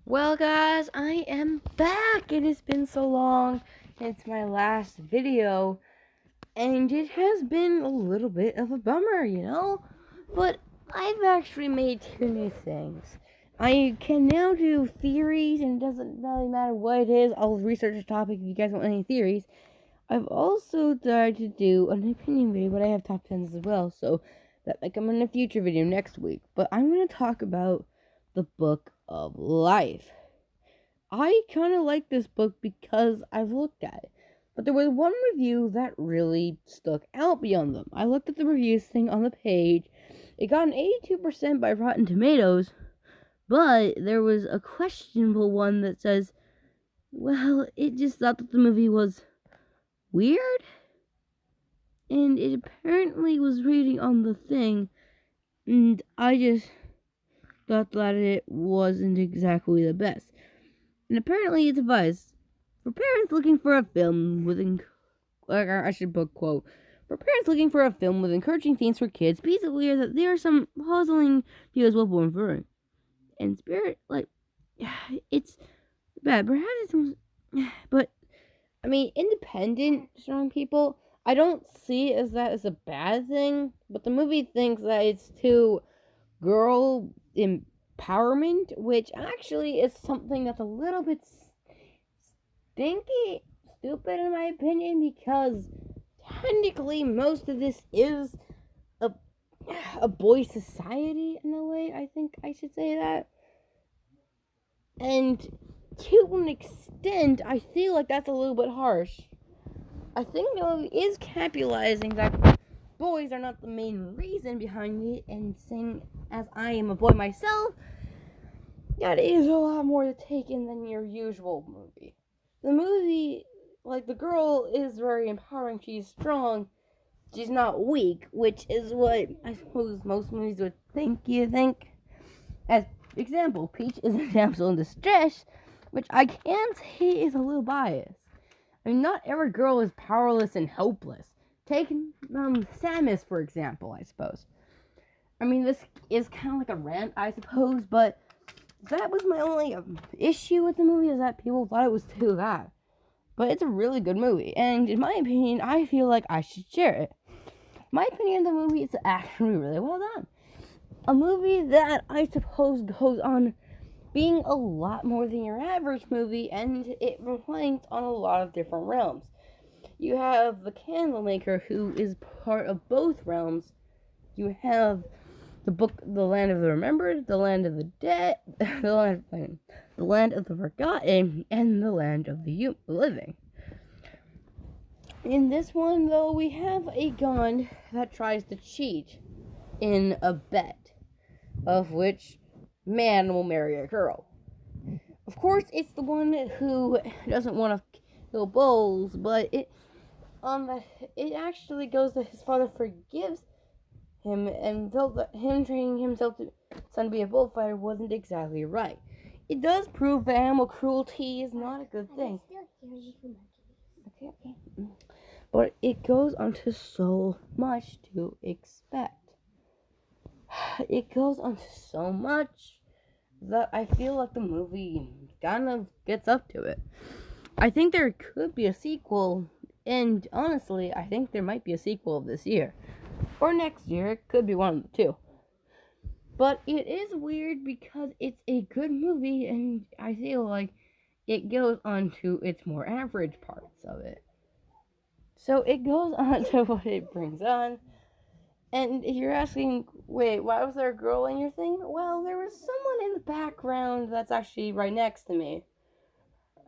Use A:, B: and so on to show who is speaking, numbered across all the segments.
A: Well, guys, I am back. It has been so long since my last video, and it has been a little bit of a bummer. But I've actually made two new things. I can now do theories, and it doesn't really matter what it is. I'll research a topic if you guys want any theories. I've also tried to do an opinion video, but I have top 10s as well, so that might come in a future video next week. But I'm going to talk about the Book of Life. I kind of like this book because I've looked at it. But there was one review that really stuck out beyond them. I looked at the reviews thing on the page. It got an 82% by Rotten Tomatoes, but there was a questionable one that says, well, it just thought that the movie was weird. And it apparently was reading on the thing, and I just thought that it wasn't exactly the best. And apparently it's advised for parents looking for a film with for parents looking for a film with encouraging themes for kids, please aware that there are some puzzling views well born for. And Spirit, it's bad. Perhaps it's, but I mean, independent, strong people, I don't see as that as a bad thing. But the movie thinks that it's too girl empowerment, which actually is something that's a little bit stupid in my opinion, because technically most of this is a boy society in a way. I think I should say that. And to an extent, I feel like that's a little bit harsh. I think the movie is capitalizing that boys are not the main reason behind it, and saying, as I am a boy myself, that is a lot more to take in than your usual movie. The movie, the girl is very empowering. She's strong. She's not weak, which is what I suppose most movies would think. As example, Peach is a damsel in distress, which I can say is a little biased. I mean, not every girl is powerless and helpless. Take Samus, for example, I suppose. I mean, this is kind of like a rant, I suppose, but that was my only issue with the movie, is that people thought it was too bad. But it's a really good movie, and in my opinion, I feel like I should share it. My opinion of the movie is actually really well done. A movie that I suppose goes on being a lot more than your average movie, and it relies on a lot of different realms. You have the Candlemaker, who is part of both realms. You have the Land of the Remembered, the Land of the Dead, the Land of the Forgotten, and the Land of the Living. In this one, though, we have a gun that tries to cheat in a bet, of which man will marry a girl. Of course, it's the one who doesn't want to kill bulls, but it actually goes that his father forgives him, and felt that him training himself to son to be a bullfighter wasn't exactly right. It does prove that animal cruelty is not a good thing. Okay. But it goes on to so much to expect. It goes on to so much that I feel like the movie kind of gets up to it. I think there could be a sequel, and honestly, I think there might be a sequel this year. Or next year, it could be one of the two. But it is weird because it's a good movie, and I feel like it goes on to its more average parts of it. So it goes on to what it brings on. And if you're asking, wait, why was there a girl in your thing? Well, there was someone in the background that's actually right next to me.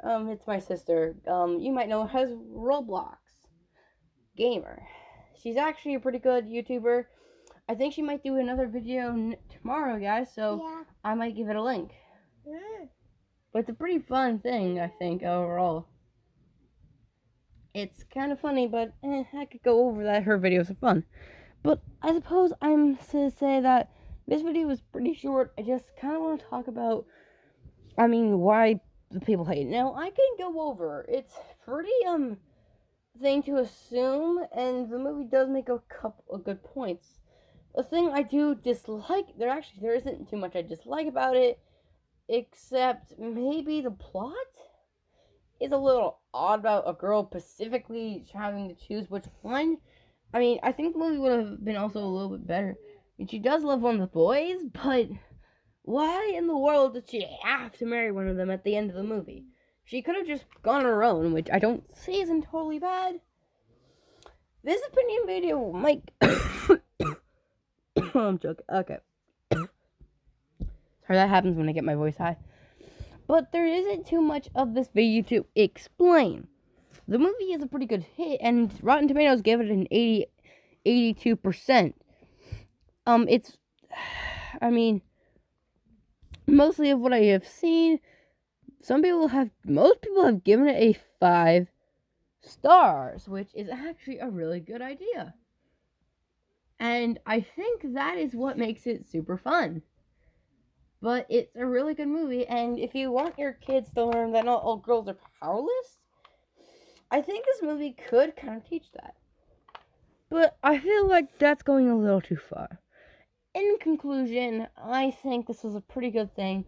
A: It's my sister. You might know her as Roblox Gamer. She's actually a pretty good YouTuber. I think she might do another video tomorrow, guys, so yeah. I might give it a link. Yeah. But it's a pretty fun thing, I think, overall. It's kind of funny, but I could go over that. Her videos are fun. But I suppose I'm to say that this video was pretty short. I just kind of want to talk about, why the people hate it. Now, I can go over. It's pretty, thing to assume, and the movie does make a couple of good points. The thing I do dislike, there isn't too much I dislike about it. except maybe the plot is a little odd about a girl specifically having to choose which one. I mean, I think the movie would have been also a little bit better. I mean, she does love one of the boys, but why in the world did she have to marry one of them at the end of the movie? She could have just gone on her own, which I don't see isn't totally bad. This opinion video might... I'm joking. Okay. Sorry, that happens when I get my voice high. But there isn't too much of this video to explain. The movie is a pretty good hit, and Rotten Tomatoes gave it an 82%. It's... I mean... Mostly of what I have seen, most people have given it a 5 stars, which is actually a really good idea. And I think that is what makes it super fun. But it's a really good movie, and if you want your kids to learn that not all girls are powerless, I think this movie could kind of teach that. But I feel like that's going a little too far. In conclusion, I think this was a pretty good thing.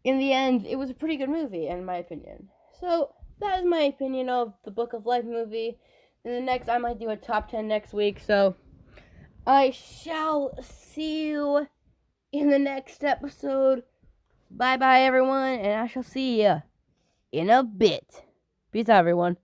A: In the end, it was a pretty good movie, in my opinion. So, that is my opinion of the Book of Life movie. And the next, I might do a top 10 next week. So, I shall see you in the next episode. Bye-bye, everyone, and I shall see you in a bit. Peace out, everyone.